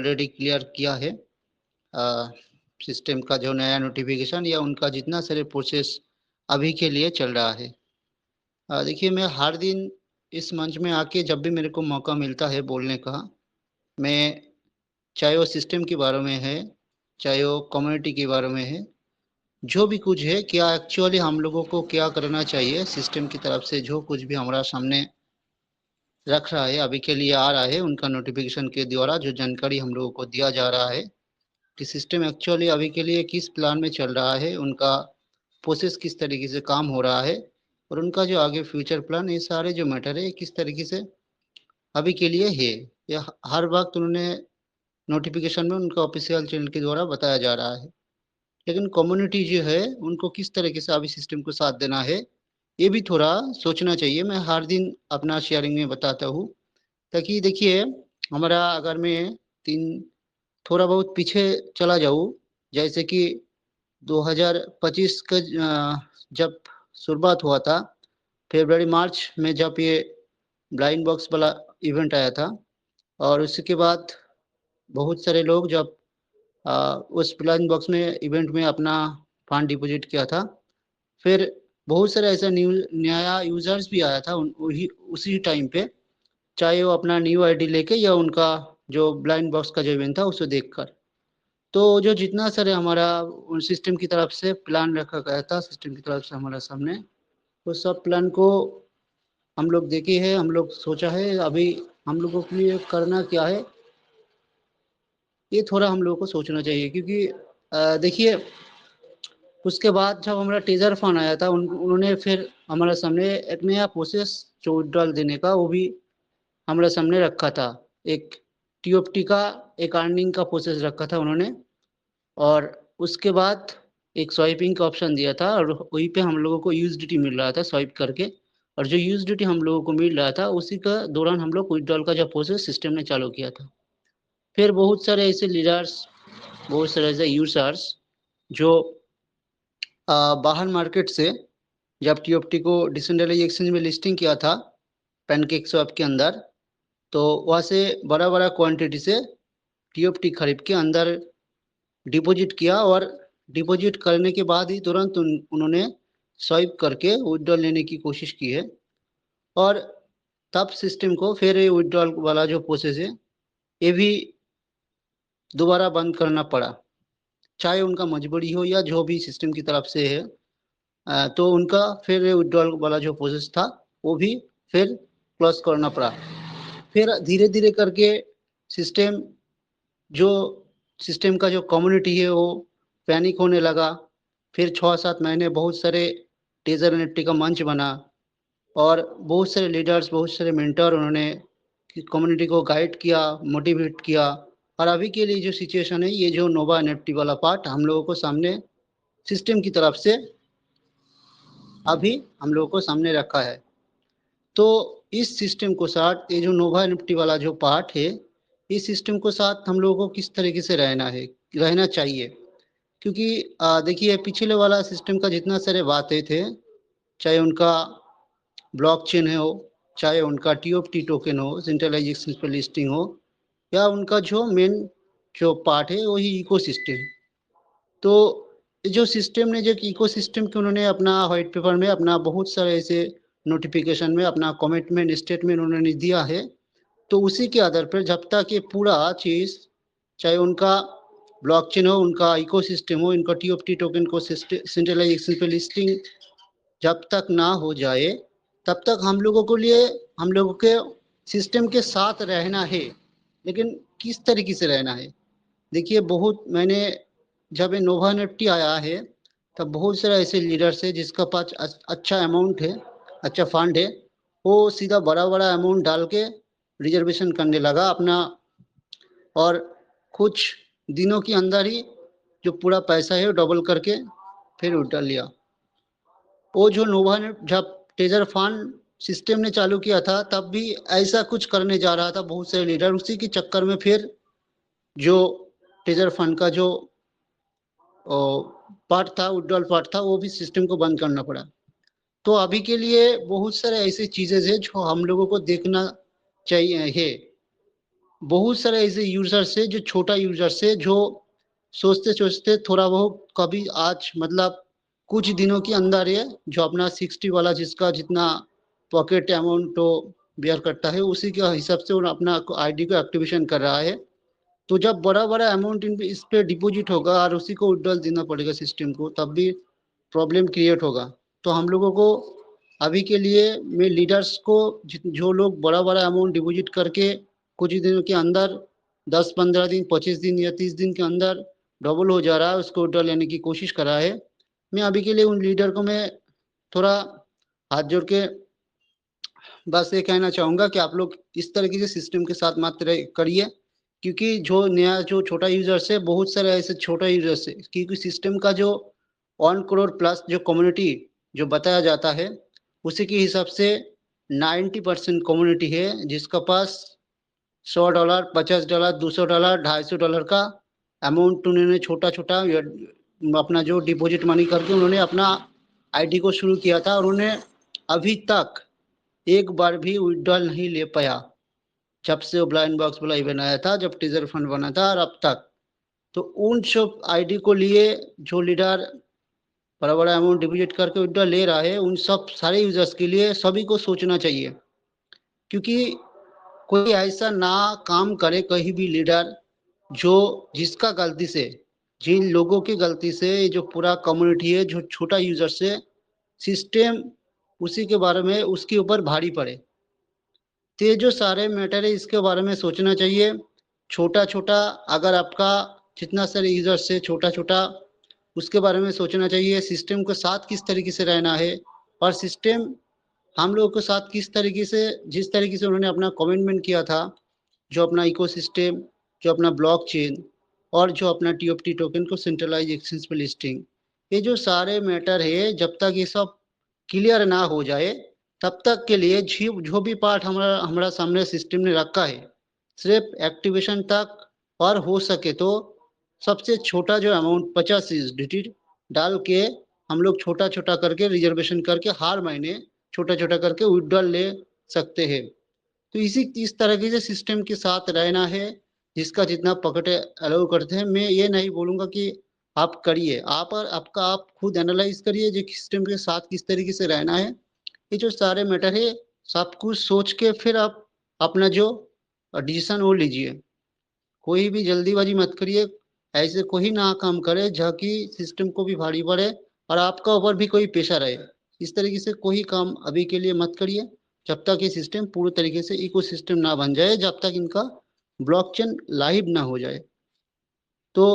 Already clear किया है system का जो नया नोटिफिकेशन या उनका जितना सारे प्रोसेस अभी के लिए चल रहा है। देखिए, मैं हर दिन इस मंच में आके जब भी मेरे को मौका मिलता है बोलने का, मैं चाहे वो सिस्टम के बारे में है, चाहे वो कम्युनिटी के बारे में है, जो भी कुछ है, क्या एक्चुअली हम लोगों को क्या करना चाहिए, सिस्टम की तरफ से जो कुछ भी हमारा सामने रख रहा है, अभी के लिए आ रहा है, उनका नोटिफिकेशन के द्वारा जो जानकारी हम लोगों को दिया जा रहा है कि सिस्टम एक्चुअली अभी के लिए किस प्लान में चल रहा है, उनका प्रोसेस किस तरीके से काम हो रहा है और उनका जो आगे फ्यूचर प्लान, ये सारे जो मैटर है किस तरीके से अभी के लिए है, यह हर वक्त उन्होंने नोटिफिकेशन में उनका ऑफिशियल चैनल के द्वारा बताया जा रहा है। लेकिन कम्युनिटी जो है उनको किस तरीके से अभी सिस्टम को साथ देना है, ये भी थोड़ा सोचना चाहिए। मैं हर दिन अपना शेयरिंग में बताता हूँ, ताकि देखिए हमारा, अगर मैं तीन थोड़ा बहुत पीछे चला जाऊँ, जैसे कि 2025 का जब शुरुआत हुआ था, फरवरी मार्च में जब ये ब्लाइंड बॉक्स वाला इवेंट आया था, और उसके बाद बहुत सारे लोग जब उस ब्लाइंड बॉक्स में इवेंट में अपना फंड डिपॉजिट किया था, फिर बहुत सारे ऐसा नया यूजर्स भी आया था वही उसी टाइम पे, चाहे वो अपना न्यू आईडी लेके या उनका जो ब्लाइंड बॉक्स का जो इवेंट था उसे देखकर। तो जो जितना सारे हमारा सिस्टम की तरफ से प्लान रखा गया था, सिस्टम की तरफ से हमारे सामने, वो सब प्लान को हम लोग देखे हैं, हम लोग सोचा है। अभी हम लोगों के लिए करना क्या है, ये थोड़ा हम लोगों को सोचना चाहिए, क्योंकि देखिए उसके बाद जब हमारा टीजर फंड आया था, उन्होंने फिर हमारे सामने एक नया प्रोसेस जो विड्रॉल देने का, वो भी हमारे सामने रखा था। एक टीओएफटी का एक अर्निंग का प्रोसेस रखा था उन्होंने, और उसके बाद एक स्वाइपिंग का ऑप्शन दिया था, और वहीं पे हम लोगों को यूएसडीटी मिल रहा था स्वाइप करके। और जो यूएसडीटी हम लोगों को मिल रहा था, उसी का दौरान हम लोग विड्रॉल का जो प्रोसेस सिस्टम ने चालू किया था। फिर बहुत सारे ऐसे लीडर्स, बहुत सारे ऐसे यूजर्स जो बाहर मार्केट से, जब टीओएफटी को डिसेंट्रलाइज एक्सचेंज में लिस्टिंग किया था पैनकेक स्वैप के अंदर, तो वहाँ से बड़ा बड़ा क्वांटिटी से टीओएफटी खरीद के अंदर डिपॉजिट किया, और डिपॉजिट करने के बाद ही तुरंत उन्होंने स्वाइप करके विड्रॉल लेने की कोशिश की है। और तब सिस्टम को फिर विड्रॉल वाला जो प्रोसेस है, ये भी दोबारा बंद करना पड़ा, चाहे उनका मजबूरी हो या जो भी सिस्टम की तरफ से है। तो उनका फिर विड्रॉल वाला जो प्रोसेस था, वो भी फिर क्लोज करना पड़ा। फिर धीरे धीरे करके सिस्टम जो सिस्टम का जो कम्युनिटी है वो पैनिक होने लगा। फिर 6-7 महीने बहुत सारे टीजर निफ्टी का मंच बना, और बहुत सारे लीडर्स, बहुत सारे मेंटर, उन्होंने कम्युनिटी को गाइड किया, मोटिवेट किया। और अभी के लिए जो सिचुएशन है, ये जो नोवा एनएफटी वाला पार्ट हम लोगों को सामने सिस्टम की तरफ से अभी हम लोगों को सामने रखा है। तो इस सिस्टम को साथ, ये जो नोवा एनएफटी वाला जो पार्ट है, इस सिस्टम को साथ हम लोगों को किस तरीके से रहना चाहिए। क्योंकि देखिए पिछले वाला सिस्टम का जितना सारे बातें थे, चाहे उनका ब्लॉकचेन हो, चाहे उनका टीओएफटी टोकन हो, सेंट्रलाइज एक्सचेंज पर लिस्टिंग हो, या उनका जो मेन जो पार्ट है वही इकोसिस्टम। तो जो सिस्टम ने, जो इकोसिस्टम के उन्होंने अपना व्हाइट पेपर में, अपना बहुत सारे ऐसे नोटिफिकेशन में, अपना कमिटमेंट स्टेटमेंट उन्होंने दिया है। तो उसी के आधार पर जब तक ये पूरा चीज़, चाहे उनका ब्लॉकचेन हो, उनका इकोसिस्टम हो, इनका टीओएफटी टोकन को सेंट्रलाइज एक्सचेंज पे लिस्टिंग जब तक ना हो जाए, तब तक हम लोगों के सिस्टम के साथ रहना है। लेकिन किस तरीके से रहना है, देखिए बहुत मैंने, जब ये नोवा निफ्टी आया है, तब बहुत सारे ऐसे लीडर्स है जिसका पास अच्छा अमाउंट है, अच्छा फंड है, वो सीधा बड़ा बड़ा अमाउंट डाल के रिजर्वेशन करने लगा अपना, और कुछ दिनों के अंदर ही जो पूरा पैसा है वो डबल करके फिर उठा लिया। वो जो नोवा ने जब टेजर फंड सिस्टम ने चालू किया था, तब भी ऐसा कुछ करने जा रहा था बहुत सारे लीडर, उसी के चक्कर में फिर जो टेजर फंड का जो पार्ट था, विड्रॉल पार्ट था, वो भी सिस्टम को बंद करना पड़ा। तो अभी के लिए बहुत सारे ऐसी चीजें हैं जो हम लोगों को देखना चाहिए है। बहुत सारे ऐसे यूजर्स है जो छोटा यूजर्स है जो सोचते सोचते थोड़ा बहुत कभी आज मतलब कुछ दिनों के अंदर है जो अपना 60 वाला जिसका जितना पॉकेट अमाउंट तो बेयर करता है उसी के हिसाब से वो अपना आईडी को एक्टिवेशन कर रहा है। तो जब बड़ा बड़ा अमाउंट इस पे डिपॉजिट होगा और उसी को विड्रॉल देना पड़ेगा सिस्टम को, तब भी प्रॉब्लम क्रिएट होगा। तो हम लोगों को अभी के लिए मैं लीडर्स को जो लोग बड़ा बड़ा अमाउंट डिपॉजिट करके कुछ ही दिनों के अंदर 10-15 दिन 25 दिन या 30 दिन के अंदर डबल हो जा रहा है उसको विड्रॉल लेने की कोशिश कर रहा है, मैं अभी के लिए उन लीडर को मैं थोड़ा हाथ जोड़ के बस ये कहना चाहूंगा कि आप लोग इस तरीके से सिस्टम के साथ मत करिए, क्योंकि जो नया जो छोटा यूजर्स है बहुत सारे ऐसे छोटा यूजर्स है, क्योंकि सिस्टम का जो 1 करोड़ प्लस जो कम्युनिटी जो बताया जाता है उसी के हिसाब से 90% कम्युनिटी है जिसका पास $100 $50 $200 $250 का अमाउंट उन्होंने छोटा छोटा अपना जो डिपॉजिट मनी करके उन्होंने अपना आईडी को शुरू किया था और उन्हें अभी तक एक बार भी विड्रॉल नहीं ले पाया जब से वो ब्लाइंड बॉक्स वाला इवेंट आया था, जब टीजर फंड बना था और अब तक। तो उन सब आईडी को लिए जो लीडर बड़ा बड़ा अमाउंट डिपॉजिट करके विड्रॉल ले रहा है उन सब सारे यूजर्स के लिए सभी को सोचना चाहिए, क्योंकि कोई ऐसा ना काम करे कहीं भी लीडर जो जिसका गलती से जिन लोगों की गलती से जो पूरा कम्युनिटी है जो छोटा यूजर से सिस्टम उसी के बारे में उसके ऊपर भारी पड़े। तो ये जो सारे मैटर है इसके बारे में सोचना चाहिए। छोटा छोटा अगर आपका जितना सारे यूजर से छोटा छोटा उसके बारे में सोचना चाहिए, सिस्टम के साथ किस तरीके से रहना है और सिस्टम हम लोगों के साथ किस तरीके से जिस तरीके से उन्होंने अपना कमिटमेंट किया था, जो अपना इकोसिस्टम जो अपना ब्लॉकचेन और जो अपना टीओएफटी टोकन को सेंट्रलाइज एक्सचेंज पे लिस्टिंग, ये जो सारे मैटर है जब तक ये सब क्लियर ना हो जाए तब तक के लिए जो भी पार्ट हमारा हमारा सामने सिस्टम ने रखा है सिर्फ एक्टिवेशन तक, और हो सके तो सबसे छोटा जो अमाउंट 50 यूएसडीटी डाल के हम लोग छोटा छोटा करके रिजर्वेशन करके हर महीने छोटा छोटा करके विड्रॉल ले सकते हैं। तो इस तरीके से सिस्टम के साथ रहना है, जिसका जितना पकड़ अलाउ करते हैं। मैं ये नहीं बोलूंगा कि आप करिए, आप और आपका आप खुद एनालाइज करिए जो सिस्टम के साथ किस तरीके से रहना है। ये जो सारे मैटर है सब कुछ सोच के फिर आप अपना जो डिसीजन वो लीजिए। कोई भी जल्दीबाजी मत करिए, ऐसे कोई ना काम करे जहाँ की सिस्टम को भी भारी पड़े और आपका ऊपर भी कोई पेशा रहे। इस तरीके से कोई काम अभी के लिए मत करिए जब तक ये सिस्टम पूरे तरीके से इकोसिस्टम ना बन जाए, जब तक इनका ब्लॉकचेन लाइव ना हो जाए। तो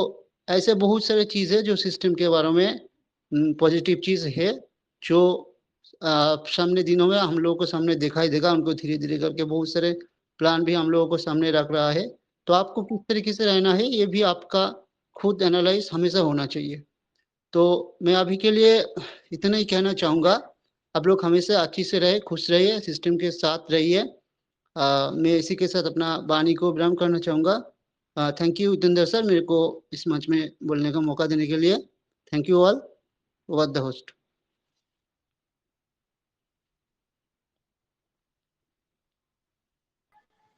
ऐसे बहुत सारे चीज़ है जो सिस्टम के बारे में पॉजिटिव चीज़ है जो सामने दिनों में हम लोगों को सामने दिखाई देगा। उनको धीरे धीरे करके बहुत सारे प्लान भी हम लोगों को सामने रख रहा है। तो आपको किस तरीके से रहना है ये भी आपका खुद एनालाइज हमेशा होना चाहिए। तो मैं अभी के लिए इतना ही कहना चाहूँगा, आप लोग हमेशा अच्छी से रहे, खुश रहिए, सिस्टम के साथ रहिए। मैं इसी के साथ अपना वाणी को विराम करना चाहूँगा। थैंक यू उपेंद्र सर, मेरे को इस मंच में बोलने का मौका देने के लिए। Thank you all, over the host.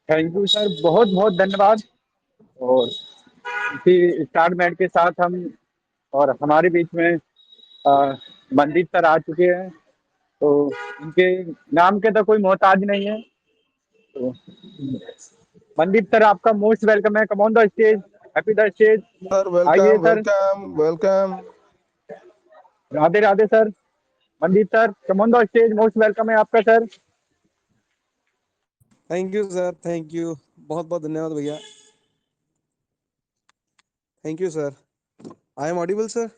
Thank you sir, बहुत बहुत धन्यवाद। और इसी स्टार मैट के साथ हम और हमारे बीच में मनदीप सर आ चुके हैं। तो इनके नाम के तो कोई मोहताज नहीं है। तो मनदीप सर आपका मोस्ट वेलकम है, come on the stage, happy the stage. Sir आइए welcome sir. Welcome welcome. Radhe Radhe sir. Mandeep sir come on the stage, most welcome है आपका sir. Thank you sir, thank you, बहुत बहुत धन्यवाद भैया। Thank you sir. I am audible sir?